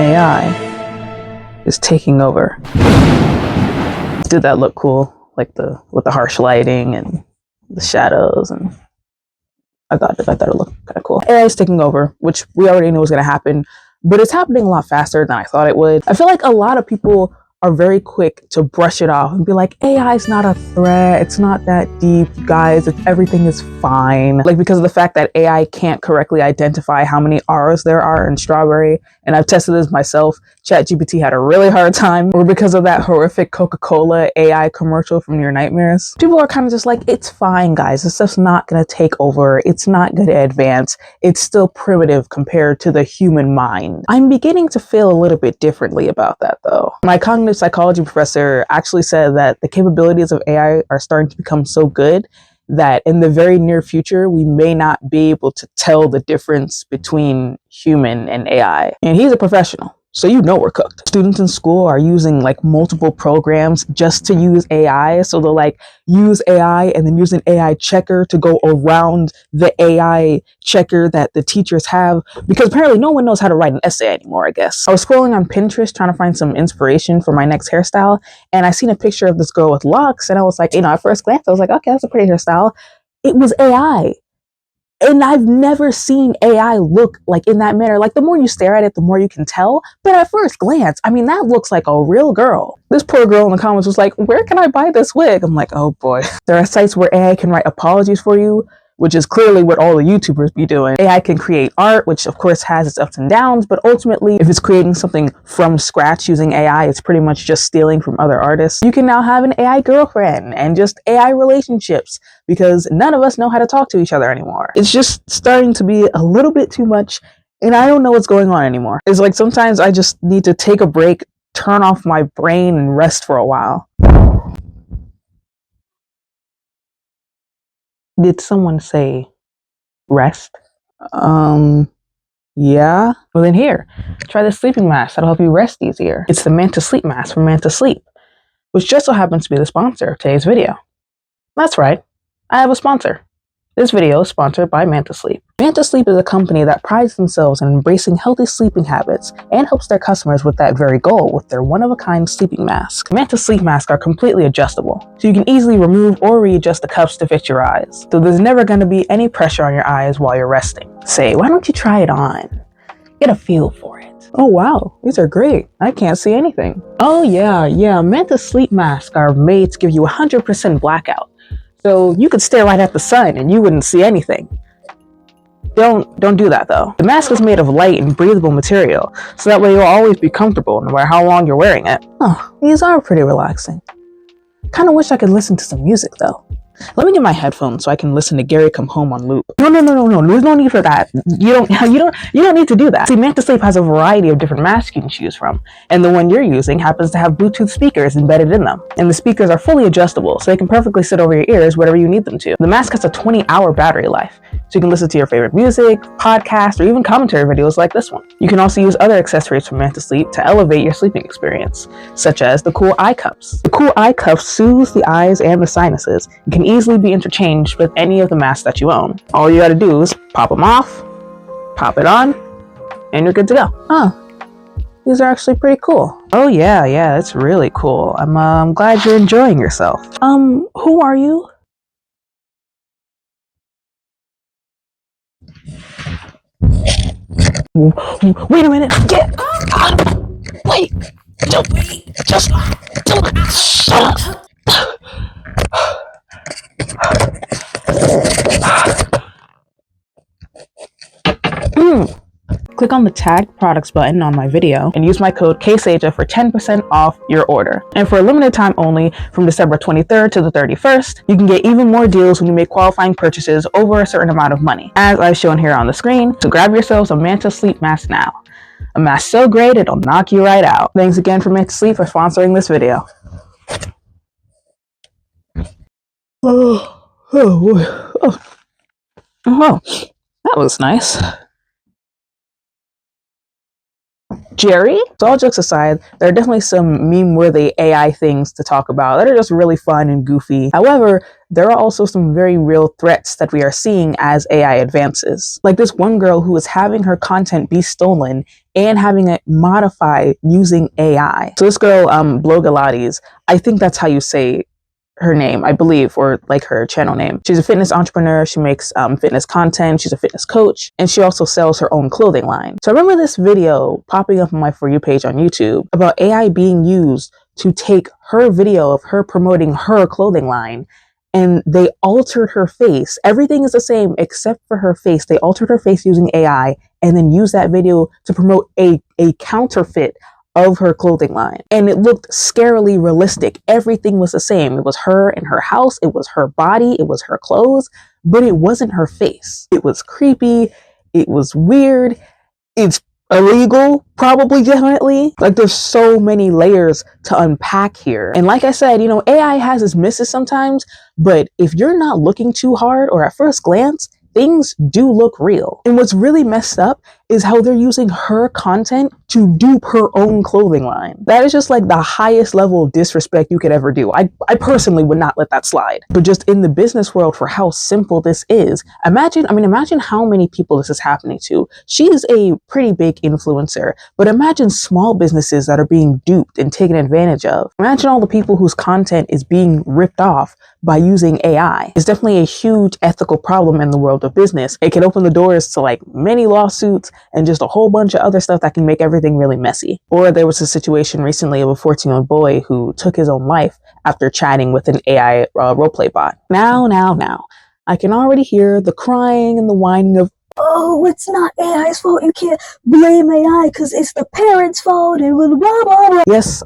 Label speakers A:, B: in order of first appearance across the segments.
A: AI is taking over. Did that look cool? Like with the harsh lighting and the shadows, and I thought it looked kind of cool. AI is taking over, which we already knew was going to happen, but it's happening a lot faster than I thought it would. I feel like a lot of people are very quick to brush it off and be like, AI is not a threat, it's not that deep, guys, everything is fine. Like, because of the fact that AI can't correctly identify how many R's there are in strawberry, and I've tested this myself, ChatGPT had a really hard time, or because of that horrific Coca-Cola AI commercial from your nightmares. People are kind of just like, it's fine, guys, this stuff's not gonna take over, it's not gonna advance, it's still primitive compared to the human mind. I'm beginning to feel a little bit differently about that though. My cognitive psychology professor actually said that the capabilities of AI are starting to become so good that in the very near future, we may not be able to tell the difference between human and AI. And he's a professional, so you know we're cooked. Students in school are using like multiple programs just to use AI. So they'll like use AI and then use an AI checker to go around the AI checker that the teachers have, because apparently no one knows how to write an essay anymore, I guess. I was scrolling on Pinterest trying to find some inspiration for my next hairstyle, and I seen a picture of this girl with locks, and I was like, at first glance, I was like, okay, that's a pretty hairstyle. It was AI. And I've never seen AI look like in that manner. Like, the more you stare at it, the more you can tell. But at first glance, I mean, that looks like a real girl. This poor girl in the comments was like, where can I buy this wig? I'm like, oh boy. There are sites where AI can write apologies for you, which is clearly what all the YouTubers be doing. AI can create art, which of course has its ups and downs, but ultimately, if it's creating something from scratch using AI, it's pretty much just stealing from other artists. You can now have an AI girlfriend and just AI relationships, because none of us know how to talk to each other anymore. It's just starting to be a little bit too much, and I don't know what's going on anymore. It's like sometimes I just need to take a break, turn off my brain, and rest for a while. Did someone say rest? Yeah. Well then here, try this sleeping mask. That'll help you rest easier. It's the Manta Sleep Mask from Manta Sleep, which just so happens to be the sponsor of today's video. That's right, I have a sponsor. This video is sponsored by Manta Sleep. Manta Sleep is a company that prides themselves in embracing healthy sleeping habits and helps their customers with that very goal with their one-of-a-kind sleeping mask. Manta Sleep masks are completely adjustable, so you can easily remove or readjust the cuffs to fit your eyes. So there's never going to be any pressure on your eyes while you're resting. Say, why don't you try it on? Get a feel for it. Oh wow, these are great. I can't see anything. Oh yeah, Manta Sleep masks are made to give you 100% blackout. So you could stare right at the sun and you wouldn't see anything. Don't do that though. The mask is made of light and breathable material, so that way you'll always be comfortable no matter how long you're wearing it. Oh, these are pretty relaxing. Kinda wish I could listen to some music though. Let me get my headphones so I can listen to Gary Come Home on loop. No, there's no need for that. You don't need to do that. See, Manta Sleep has a variety of different masks you can choose from, and the one you're using happens to have Bluetooth speakers embedded in them. And the speakers are fully adjustable, so they can perfectly sit over your ears wherever you need them to. The mask has a 20-hour battery life, so you can listen to your favorite music, podcasts, or even commentary videos like this one. You can also use other accessories from Manta Sleep to elevate your sleeping experience, such as the cool eye cuffs. The cool eye cuffs soothes the eyes and the sinuses, and can easily be interchanged with any of the masks that you own. All you gotta do is pop them off, pop it on, and you're good to go. Oh, these are actually pretty cool. Oh yeah, it's really cool. I'm glad you're enjoying yourself. Who are you? Wait a minute. Get wait. Just shut up. Click on the tagged products button on my video and use my code KSAJA for 10% off your order. And for a limited time only, from December 23rd to the 31st, you can get even more deals when you make qualifying purchases over a certain amount of money, as I've shown here on the screen. So grab yourselves a Manta Sleep mask now. A mask so great it'll knock you right out. Thanks again for Manta Sleep for sponsoring this video. Oh, that was nice. Jerry? So all jokes aside, there are definitely some meme-worthy AI things to talk about that are just really fun and goofy. However, there are also some very real threats that we are seeing as AI advances. Like this one girl who is having her content be stolen and having it modified using AI. So this girl, Blogalades, I think that's how you say her name, I believe, or like her channel name. She's a fitness entrepreneur. She makes fitness content. She's a fitness coach, and she also sells her own clothing line. So I remember this video popping up on my For You page on YouTube about AI being used to take her video of her promoting her clothing line, and they altered her face. Everything is the same except for her face. They altered her face using AI and then used that video to promote a counterfeit of her clothing line. And it looked scarily realistic. Everything was the same. It was her in her house. It was her body. It was her clothes, but it wasn't her face. It was creepy. It was weird. It's illegal, probably, definitely. Like, there's so many layers to unpack here. And like I said, you know, AI has its misses sometimes, but if you're not looking too hard or at first glance, things do look real. And what's really messed up is how they're using her content to dupe her own clothing line. That is just like the highest level of disrespect you could ever do. I personally would not let that slide. But just in the business world, for how simple this is, imagine how many people this is happening to. She is a pretty big influencer, but imagine small businesses that are being duped and taken advantage of. Imagine all the people whose content is being ripped off by using AI. It's definitely a huge ethical problem in the world of business. It can open the doors to like many lawsuits and just a whole bunch of other stuff that can make everything really messy. Or there was a situation recently of a 14-year-old boy who took his own life after chatting with an AI roleplay bot. Now, I can already hear the crying and the whining of,
B: oh, it's not AI's fault. You can't blame AI because it's the parents' fault and blah, blah, blah.
A: Yes,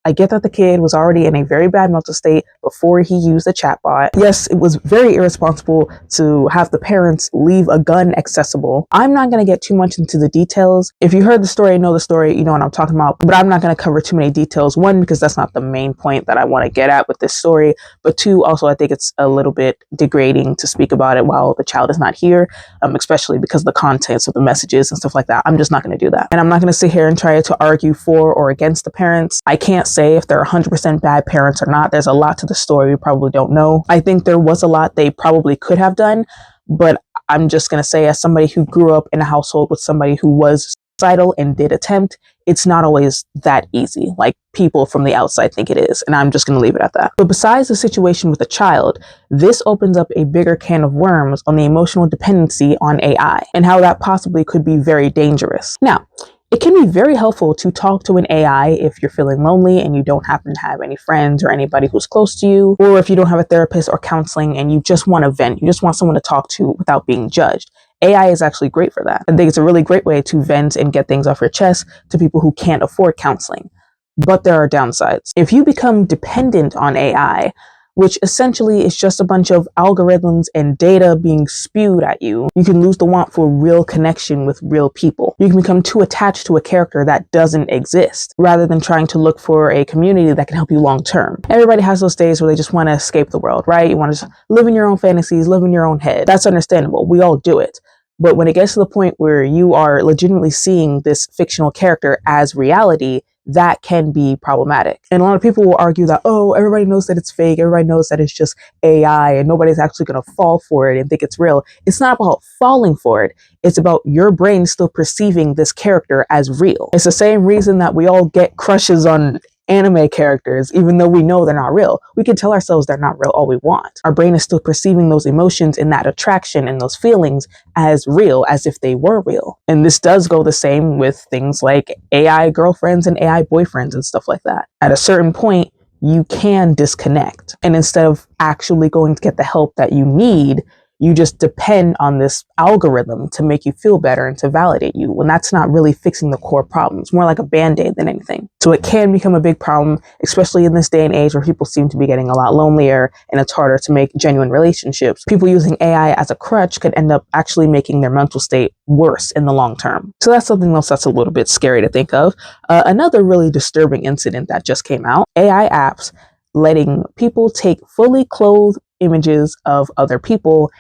A: I get that the kid was already in a very bad mental state before he used the chatbot. Yes, it was very irresponsible to have the parents leave a gun accessible. I'm not going to get too much into the details. If you heard the story, know the story, you know what I'm talking about, but I'm not going to cover too many details. One, because that's not the main point that I want to get at with this story, but two, also I think it's a little bit degrading to speak about it while the child is not here, especially because of the contents of the messages and stuff like that. I'm just not going to do that. And I'm not going to sit here and try to argue for or against the parents. I can't say if they're 100% bad parents or not. There's a lot to the story we probably don't know. I think there was a lot they probably could have done, but I'm just going to say, as somebody who grew up in a household with somebody who was suicidal and did attempt, it's not always that easy like people from the outside think it is, and I'm just going to leave it at that. But besides the situation with the child, this opens up a bigger can of worms on the emotional dependency on AI and how that possibly could be very dangerous. Now, it can be very helpful to talk to an AI if you're feeling lonely and you don't happen to have any friends or anybody who's close to you, or if you don't have a therapist or counseling and you just want to vent, you just want someone to talk to without being judged. AI is actually great for that. I think it's a really great way to vent and get things off your chest to people who can't afford counseling. But there are downsides. If you become dependent on AI, which essentially is just a bunch of algorithms and data being spewed at you, you can lose the want for real connection with real people. You can become too attached to a character that doesn't exist, rather than trying to look for a community that can help you long term. Everybody has those days where they just want to escape the world, right? You want to just live in your own fantasies, live in your own head. That's understandable. We all do it. But when it gets to the point where you are legitimately seeing this fictional character as reality, that can be problematic. And a lot of people will argue that, oh, everybody knows that it's fake. Everybody knows that it's just AI and nobody's actually going to fall for it and think it's real. It's not about falling for it. It's about your brain still perceiving this character as real. It's the same reason that we all get crushes on anime characters, even though we know they're not real. We can tell ourselves they're not real all we want. Our brain is still perceiving those emotions and that attraction and those feelings as real, as if they were real. And this does go the same with things like AI girlfriends and AI boyfriends and stuff like that. At a certain point, you can disconnect. And instead of actually going to get the help that you need, you just depend on this algorithm to make you feel better and to validate you, when that's not really fixing the core problems, more like a band-aid than anything. So it can become a big problem, especially in this day and age where people seem to be getting a lot lonelier and it's harder to make genuine relationships. People using AI as a crutch could end up actually making their mental state worse in the long term. So that's something else that's a little bit scary to think of. Another really disturbing incident that just came out, AI apps letting people take fully clothed images of other people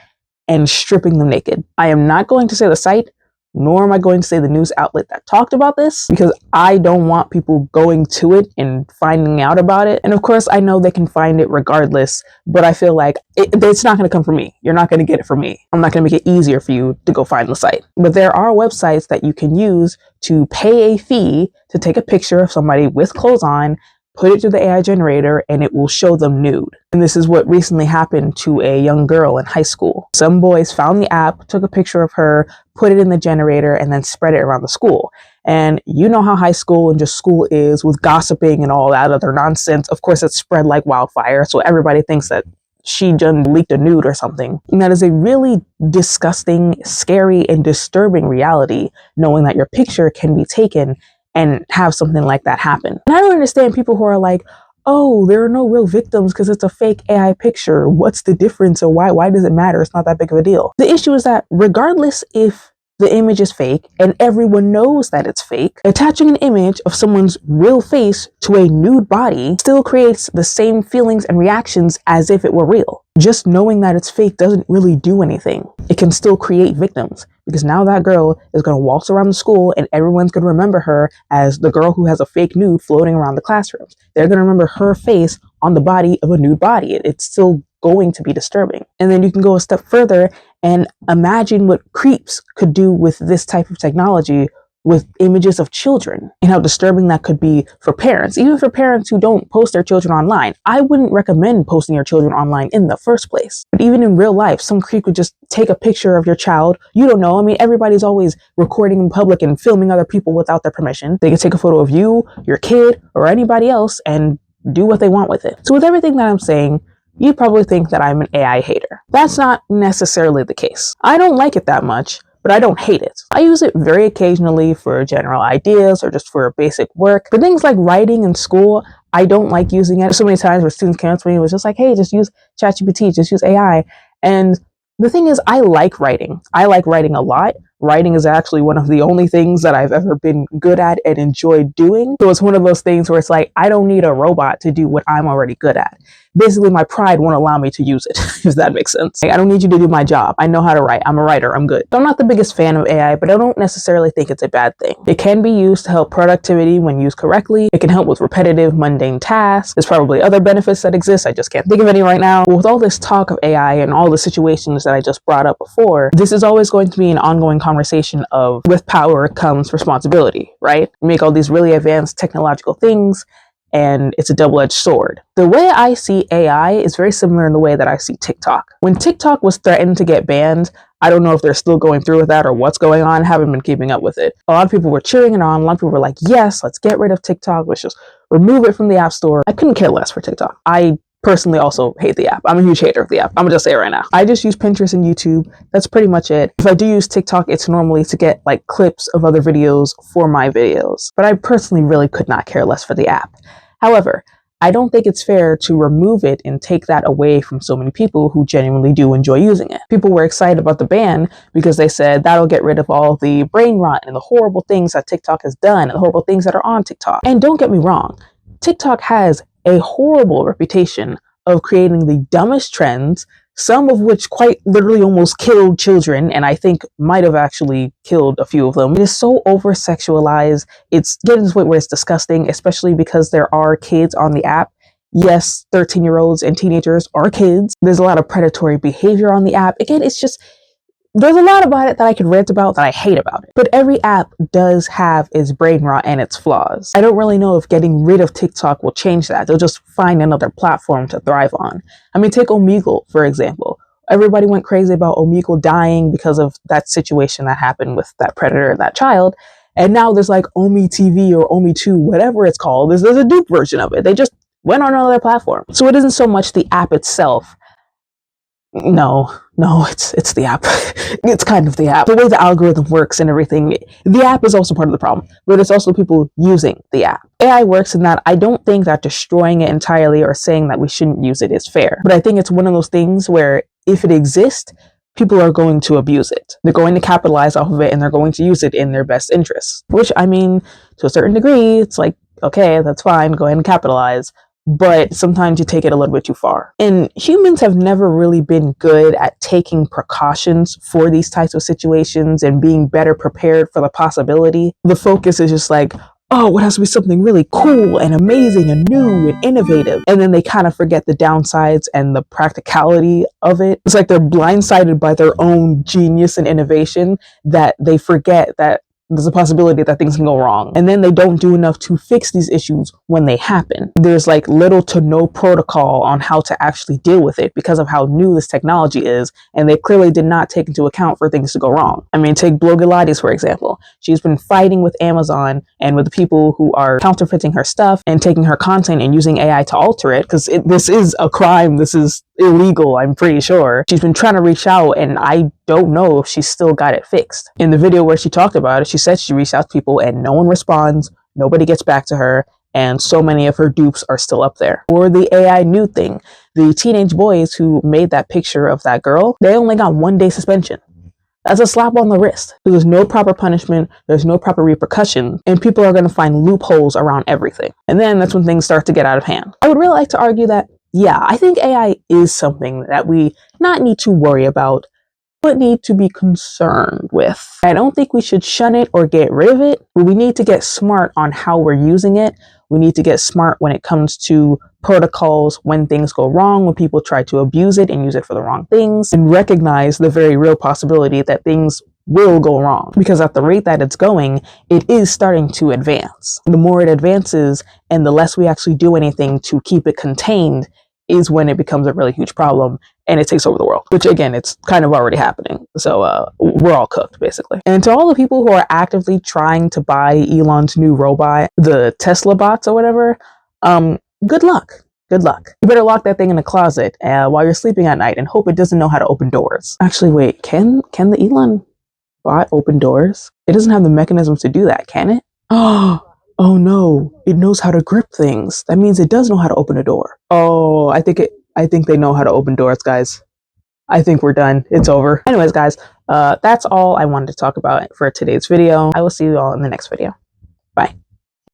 A: and stripping them naked. I am not going to say the site, nor am I going to say the news outlet that talked about this, because I don't want people going to it and finding out about it. And of course, I know they can find it regardless, but I feel like it's not going to come from me. You're not going to get it from me. I'm not going to make it easier for you to go find the site. But there are websites that you can use to pay a fee to take a picture of somebody with clothes on, put it to the AI generator, and it will show them nude. And this is what recently happened to a young girl in high school. Some boys found the app, took a picture of her, put it in the generator, and then spread it around the school. And you know how high school and just school is with gossiping and all that other nonsense. Of course, it's spread like wildfire, so everybody thinks that she just leaked a nude or something. And that is a really disgusting, scary, and disturbing reality, knowing that your picture can be taken and have something like that happen. And I don't understand people who are like, oh, there are no real victims because it's a fake AI picture. What's the difference, or why does it matter? It's not that big of a deal. The issue is that regardless if the image is fake and everyone knows that it's fake, attaching an image of someone's real face to a nude body still creates the same feelings and reactions as if it were real. Just knowing that it's fake doesn't really do anything. It can still create victims, because now that girl is going to waltz around the school and everyone's going to remember her as the girl who has a fake nude floating around the classrooms. They're going to remember her face on the body of a nude body. It's still going to be disturbing. And then you can go a step further and imagine what creeps could do with this type of technology with images of children, and how disturbing that could be for parents, even for parents who don't post their children online. I wouldn't recommend posting your children online in the first place. But even in real life, some creep could just take a picture of your child. You don't know. I mean, everybody's always recording in public and filming other people without their permission. They could take a photo of you, your kid, or anybody else and do what they want with it. So with everything that I'm saying, you probably think that I'm an AI hater. That's not necessarily the case. I don't like it that much, but I don't hate it. I use it very occasionally for general ideas or just for basic work. For things like writing in school, I don't like using it. So many times where students came up to me and was just like, hey, just use ChatGPT, just use AI. And the thing is, I like writing. I like writing a lot. Writing is actually one of the only things that I've ever been good at and enjoyed doing. So it's one of those things where it's like, I don't need a robot to do what I'm already good at. Basically, my pride won't allow me to use it, if that makes sense. Like, I don't need you to do my job. I know how to write. I'm a writer. I'm good. So I'm not the biggest fan of AI, but I don't necessarily think it's a bad thing. It can be used to help productivity when used correctly. It can help with repetitive, mundane tasks. There's probably other benefits that exist. I just can't think of any right now. But with all this talk of AI and all the situations that I just brought up before, this is always going to be an ongoing conversation of, with power comes responsibility, right? We make all these really advanced technological things, and it's a double-edged sword. The way I see AI is very similar in the way that I see TikTok. When TikTok was threatened to get banned, I don't know if they're still going through with that or what's going on. I haven't been keeping up with it. A lot of people were cheering it on. A lot of people were like, yes, let's get rid of TikTok. Let's just remove it from the App Store. I couldn't care less for TikTok. I personally also hate the app. I'm a huge hater of the app. I'm gonna just say it right now. I just use Pinterest and YouTube. That's pretty much it. If I do use TikTok, it's normally to get like clips of other videos for my videos. But I personally really could not care less for the app. However, I don't think it's fair to remove it and take that away from so many people who genuinely do enjoy using it. People were excited about the ban because they said that'll get rid of all the brain rot and the horrible things that TikTok has done and the horrible things that are on TikTok. And don't get me wrong, TikTok has a horrible reputation of creating the dumbest trends, some of which quite literally almost killed children, and I think might have actually killed a few of them. It is so over-sexualized. It's getting to the point where it's disgusting, especially because there are kids on the app. Yes, 13-year-olds and teenagers are kids. There's a lot of predatory behavior on the app. Again, it's just, there's a lot about it that I could rant about that I hate about it. But every app does have its brain rot and its flaws. I don't really know if getting rid of TikTok will change that. They'll just find another platform to thrive on. I mean, take Omegle, for example. Everybody went crazy about Omegle dying because of that situation that happened with that predator and that child. And now there's like Omi TV or Omi 2, whatever it's called. There's a dupe version of it. They just went on another platform. So it isn't so much the app itself. No, it's the app. It's kind of the app. The way the algorithm works and everything, the app is also part of the problem, but it's also people using the app. AI works in that I don't think that destroying it entirely or saying that we shouldn't use it is fair. But I think it's one of those things where if it exists, people are going to abuse it. They're going to capitalize off of it and they're going to use it in their best interests. Which, I mean, to a certain degree, it's like, okay, that's fine, go ahead and capitalize. but sometimes you take it a little bit too far. And humans have never really been good at taking precautions for these types of situations and being better prepared for the possibility. The focus is just like, oh, it has to be something really cool and amazing and new and innovative. And then they kind of forget the downsides and the practicality of it. It's like they're blindsided by their own genius and innovation that they forget that there's a possibility that things can go wrong. And then they don't do enough to fix these issues when they happen. There's like little to no protocol on how to actually deal with it because of how new this technology is. And they clearly did not take into account for things to go wrong. I mean, take Blogilates, for example. She's been fighting with Amazon and with the people who are counterfeiting her stuff and taking her content and using AI to alter it, because this is a crime. This is illegal, I'm pretty sure. She's been trying to reach out, and I don't know if she's still got it fixed. In the video where she talked about it, she said she reached out to people and no one responds, nobody gets back to her, and so many of her dupes are still up there. Or the AI nude thing. The teenage boys who made that picture of that girl, they only got 1 day suspension. That's a slap on the wrist. There's no proper punishment, there's no proper repercussion, and people are going to find loopholes around everything. And then that's when things start to get out of hand. I would really like to argue that, yeah, I think AI is something that we not need to worry about, but need to be concerned with. I don't think we should shun it or get rid of it, but we need to get smart on how we're using it. We need to get smart when it comes to protocols, when things go wrong, when people try to abuse it and use it for the wrong things, and recognize the very real possibility that things will go wrong. Because at the rate that it's going, it is starting to advance. The more it advances and the less we actually do anything to keep it contained is when it becomes a really huge problem and it takes over the world, which again, it's kind of already happening. So we're all cooked, basically. And to all the people who are actively trying to buy Elon's new robot, the Tesla bots or whatever, good luck. Good luck. You better lock that thing in the closet while you're sleeping at night and hope it doesn't know how to open doors. Actually, wait, can the Elon bot open doors? It doesn't have the mechanisms to do that, can it? Oh no, it knows how to grip things. That means it does know how to open a door. Oh, I think they know how to open doors, guys. I think we're done. It's over. Anyways, guys, that's all I wanted to talk about for today's video. I will see you all in the next video. Bye.